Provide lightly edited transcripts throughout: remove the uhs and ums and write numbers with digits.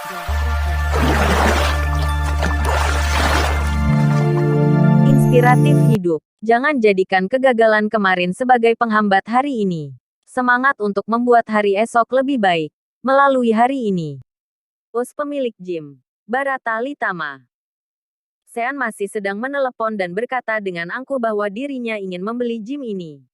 Jawab Rocky. Inspiratif hidup. Jangan jadikan kegagalan kemarin sebagai penghambat hari ini. Semangat untuk membuat hari esok lebih baik. Melalui hari ini. Bos pemilik gym, Barata Litama. Sean masih sedang menelepon dan berkata dengan angkuh bahwa dirinya ingin membeli gym ini.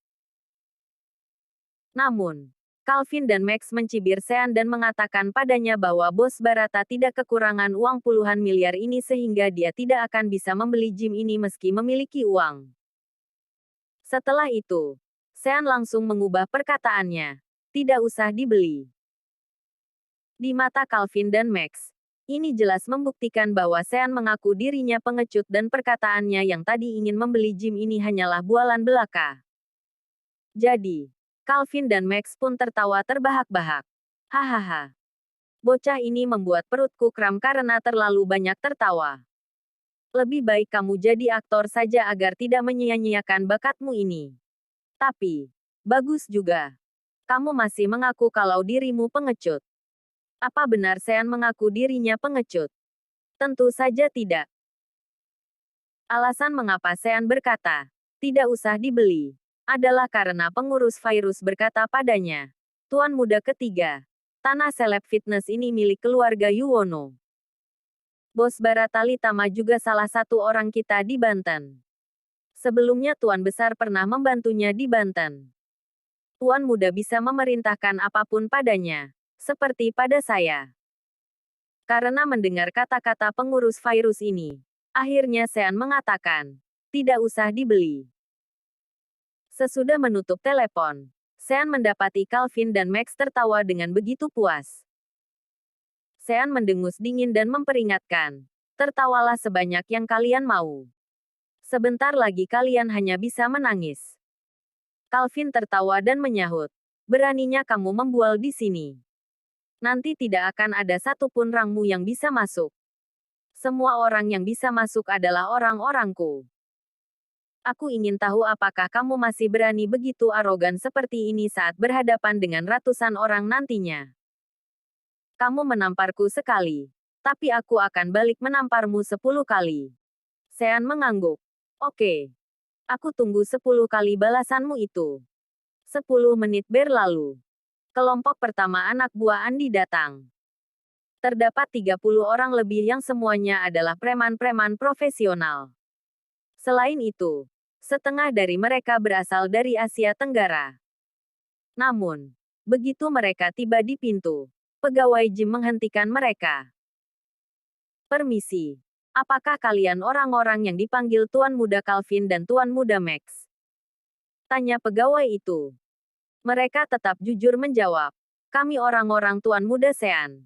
Namun, Calvin dan Max mencibir Sean dan mengatakan padanya bahwa bos Barata tidak kekurangan uang puluhan miliar ini sehingga dia tidak akan bisa membeli gym ini meski memiliki uang. Setelah itu, Sean langsung mengubah perkataannya. Tidak usah dibeli. Di mata Calvin dan Max, ini jelas membuktikan bahwa Sean mengaku dirinya pengecut dan perkataannya yang tadi ingin membeli gym ini hanyalah bualan belaka. Jadi, Calvin dan Max pun tertawa terbahak-bahak. Hahaha. Bocah ini membuat perutku kram karena terlalu banyak tertawa. Lebih baik kamu jadi aktor saja agar tidak menyia-nyiakan bakatmu ini. Tapi, bagus juga. Kamu masih mengaku kalau dirimu pengecut. Apa benar Sean mengaku dirinya pengecut? Tentu saja tidak. Alasan mengapa Sean berkata, tidak usah dibeli, adalah karena pengurus virus berkata padanya, Tuan muda ketiga, tanah seleb fitness ini milik keluarga Yuwono. Bos Barata Litama juga salah satu orang kita di Banten. Sebelumnya Tuan Besar pernah membantunya di Banten. Tuan muda bisa memerintahkan apapun padanya, seperti pada saya. Karena mendengar kata-kata pengurus virus ini, akhirnya Sean mengatakan, tidak usah dibeli. Sesudah menutup telepon, Sean mendapati Calvin dan Max tertawa dengan begitu puas. Sean mendengus dingin dan memperingatkan, tertawalah sebanyak yang kalian mau. Sebentar lagi kalian hanya bisa menangis. Calvin tertawa dan menyahut, beraninya kamu membual di sini. Nanti tidak akan ada satupun rangmu yang bisa masuk. Semua orang yang bisa masuk adalah orang-orangku. Aku ingin tahu apakah kamu masih berani begitu arogan seperti ini saat berhadapan dengan ratusan orang nantinya. Kamu menamparku sekali, tapi aku akan balik menamparmu 10 kali. Sean mengangguk. Oke. Aku tunggu 10 kali balasanmu itu. 10 menit berlalu. Kelompok pertama anak buah Andi datang. Terdapat 30 orang lebih yang semuanya adalah preman-preman profesional. Selain itu, setengah dari mereka berasal dari Asia Tenggara. Namun, begitu mereka tiba di pintu, pegawai gym menghentikan mereka. Permisi. Apakah kalian orang-orang yang dipanggil Tuan Muda Calvin dan Tuan Muda Max? Tanya pegawai itu. Mereka tetap jujur menjawab. Kami orang-orang Tuan Muda Sean.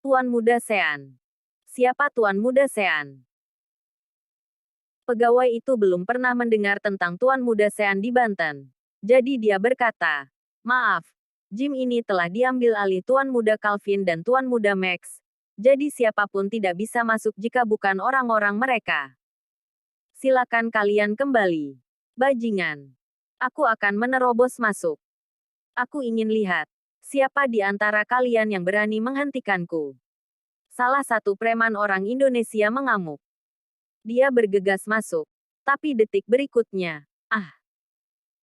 Tuan Muda Sean. Siapa Tuan Muda Sean? Pegawai itu belum pernah mendengar tentang Tuan Muda Sean di Banten. Jadi dia berkata, maaf, gym ini telah diambil alih Tuan Muda Calvin dan Tuan Muda Max. Jadi siapapun tidak bisa masuk jika bukan orang-orang mereka. Silakan kalian kembali. Bajingan. Aku akan menerobos masuk. Aku ingin lihat. Siapa di antara kalian yang berani menghentikanku? Salah satu preman orang Indonesia mengamuk. Dia bergegas masuk. Tapi detik berikutnya,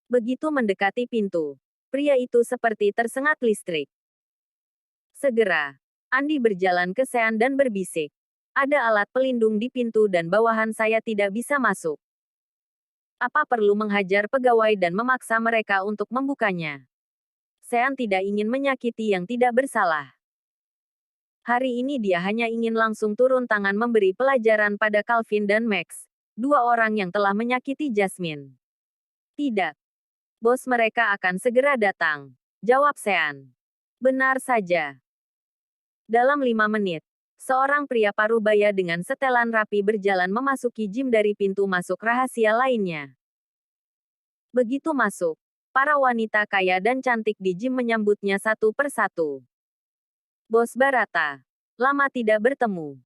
begitu mendekati pintu, pria itu seperti tersengat listrik. Segera, Andi berjalan ke Sean dan berbisik. Ada alat pelindung di pintu dan bawahan saya tidak bisa masuk. Apa perlu menghajar pegawai dan memaksa mereka untuk membukanya? Sean tidak ingin menyakiti yang tidak bersalah. Hari ini dia hanya ingin langsung turun tangan memberi pelajaran pada Calvin dan Max, dua orang yang telah menyakiti Jasmine. Tidak. Bos mereka akan segera datang. Jawab Sean. Benar saja. Dalam 5 menit, seorang pria parubaya dengan setelan rapi berjalan memasuki gym dari pintu masuk rahasia lainnya. Begitu masuk, para wanita kaya dan cantik di gym menyambutnya satu persatu. Bos Barata. Lama tidak bertemu.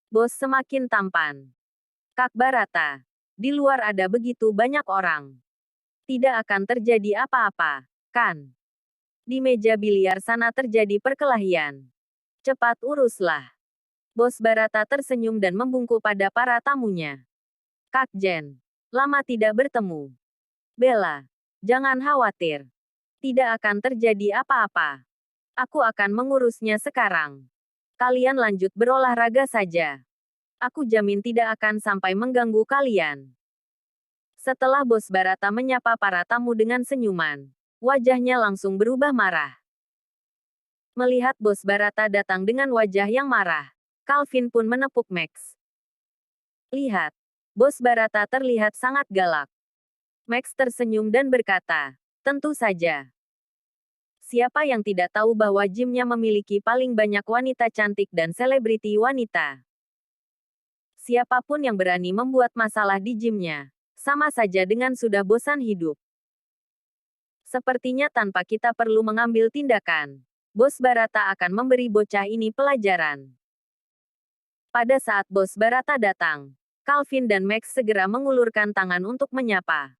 Bos semakin tampan. Kak Barata. Di luar ada begitu banyak orang. Tidak akan terjadi apa-apa, kan? Di meja biliar sana terjadi perkelahian. Cepat uruslah. Bos Barata tersenyum dan membungkuk pada para tamunya. Kak Jen, lama tidak bertemu. Bella, jangan khawatir. Tidak akan terjadi apa-apa. Aku akan mengurusnya sekarang. Kalian lanjut berolahraga saja. Aku jamin tidak akan sampai mengganggu kalian. Setelah Bos Barata menyapa para tamu dengan senyuman, wajahnya langsung berubah marah. Melihat Bos Barata datang dengan wajah yang marah, Calvin pun menepuk Max. Lihat, Bos Barata terlihat sangat galak. Max tersenyum dan berkata, tentu saja. Siapa yang tidak tahu bahwa gymnya memiliki paling banyak wanita cantik dan selebriti wanita? Siapapun yang berani membuat masalah di gymnya, sama saja dengan sudah bosan hidup. Sepertinya tanpa kita perlu mengambil tindakan, Bos Barata akan memberi bocah ini pelajaran. Pada saat Bos Barata datang, Calvin dan Max segera mengulurkan tangan untuk menyapa.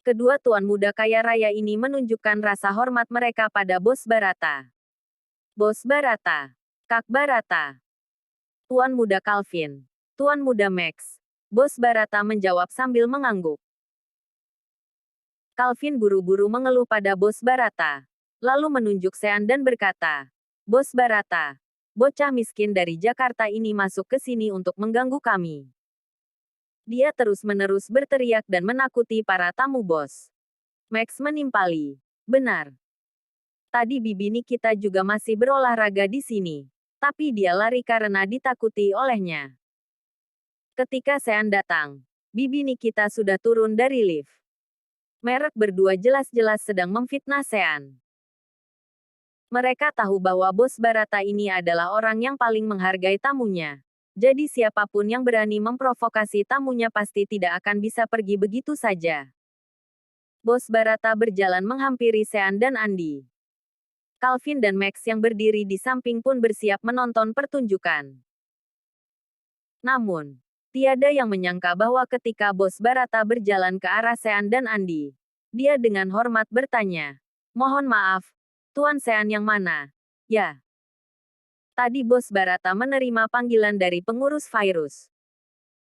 Kedua tuan muda kaya raya ini menunjukkan rasa hormat mereka pada Bos Barata. Bos Barata, Kak Barata, Tuan muda Calvin, Tuan muda Max. Bos Barata menjawab sambil mengangguk. Calvin buru-buru mengeluh pada Bos Barata, lalu menunjuk Sean dan berkata, Bos Barata, bocah miskin dari Jakarta ini masuk ke sini untuk mengganggu kami. Dia terus-menerus berteriak dan menakuti para tamu bos. Max menimpali. Benar. Tadi bibi Nikita juga masih berolahraga di sini. Tapi dia lari karena ditakuti olehnya. Ketika Sean datang, bibi Nikita sudah turun dari lift. Merek berdua jelas-jelas sedang memfitnah Sean. Mereka tahu bahwa Bos Barata ini adalah orang yang paling menghargai tamunya. Jadi siapapun yang berani memprovokasi tamunya pasti tidak akan bisa pergi begitu saja. Bos Barata berjalan menghampiri Sean dan Andi. Calvin dan Max yang berdiri di samping pun bersiap menonton pertunjukan. Namun, tiada yang menyangka bahwa ketika Bos Barata berjalan ke arah Sean dan Andi, dia dengan hormat bertanya, "Mohon maaf, Tuan Sean yang mana?" "Ya." Tadi Bos Barata menerima panggilan dari pengurus virus.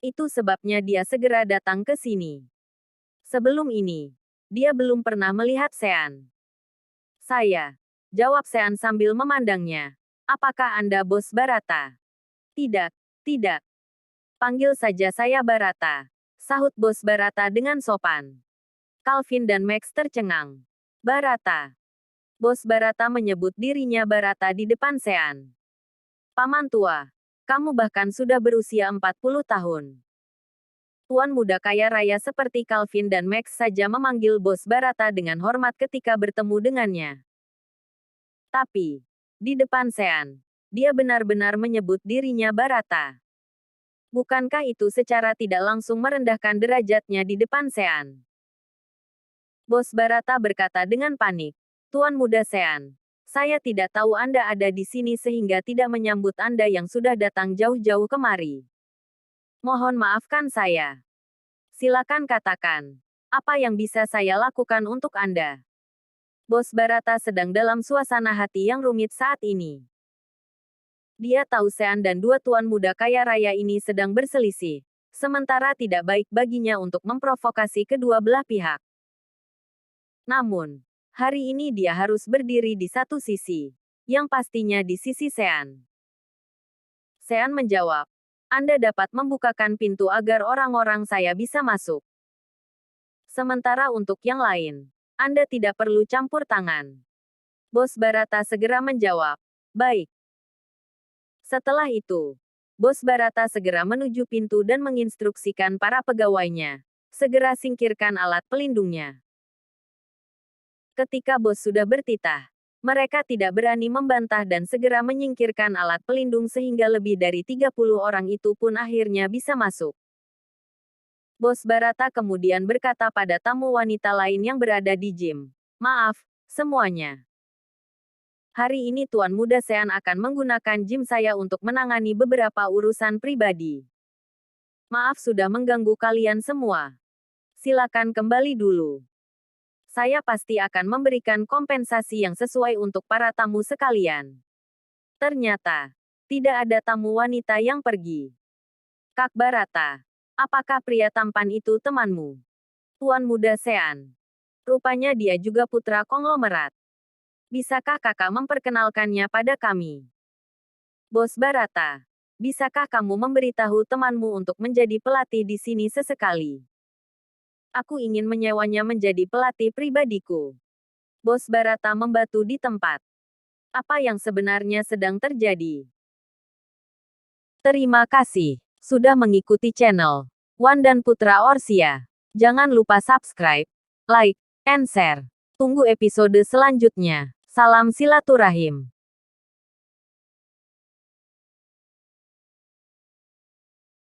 Itu sebabnya dia segera datang ke sini. Sebelum ini, dia belum pernah melihat Sean. "Saya," jawab Sean sambil memandangnya. "Apakah Anda Bos Barata?" "Tidak, tidak. Panggil saja saya Barata," sahut Bos Barata dengan sopan. Calvin dan Max tercengang. "Barata." Bos Barata menyebut dirinya Barata di depan Sean. "Paman tua, kamu bahkan sudah berusia 40 tahun." Tuan muda kaya raya seperti Calvin dan Max saja memanggil Bos Barata dengan hormat ketika bertemu dengannya. Tapi, di depan Sean, dia benar-benar menyebut dirinya Barata. Bukankah itu secara tidak langsung merendahkan derajatnya di depan Sean? Bos Barata berkata dengan panik, "Tuan muda Sean, saya tidak tahu Anda ada di sini sehingga tidak menyambut Anda yang sudah datang jauh-jauh kemari. Mohon maafkan saya. Silakan katakan, apa yang bisa saya lakukan untuk Anda?" Bos Barata sedang dalam suasana hati yang rumit saat ini. Dia tahu Sean dan dua tuan muda kaya raya ini sedang berselisih, sementara tidak baik baginya untuk memprovokasi kedua belah pihak. Namun, hari ini dia harus berdiri di satu sisi, yang pastinya di sisi Sean. Sean menjawab, "Anda dapat membukakan pintu agar orang-orang saya bisa masuk. Sementara untuk yang lain, Anda tidak perlu campur tangan." Bos Barata segera menjawab, "Baik." Setelah itu, Bos Barata segera menuju pintu dan menginstruksikan para pegawainya, segera singkirkan alat pelindungnya. Ketika bos sudah bertitah, mereka tidak berani membantah dan segera menyingkirkan alat pelindung sehingga lebih dari 30 orang itu pun akhirnya bisa masuk. Bos Barata kemudian berkata pada tamu wanita lain yang berada di gym, "Maaf, semuanya. Hari ini Tuan Muda Sean akan menggunakan gym saya untuk menangani beberapa urusan pribadi. Maaf sudah mengganggu kalian semua. Silakan kembali dulu. Saya pasti akan memberikan kompensasi yang sesuai untuk para tamu sekalian." Ternyata, Tidak ada tamu wanita yang pergi. Kak Barata. Apakah pria tampan itu temanmu? Tuan Muda Sean. Rupanya dia juga putra konglomerat. Bisakah kakak memperkenalkannya pada kami? Bos Barata. Bisakah kamu memberitahu temanmu untuk menjadi pelatih di sini sesekali? Aku ingin menyewanya menjadi pelatih pribadiku. Bos Barata membatu di tempat. Apa yang sebenarnya sedang terjadi? Terima kasih sudah mengikuti channel Wan dan Putra Orsia. Jangan lupa subscribe, like, and share. Tunggu episode selanjutnya. Salam silaturahim.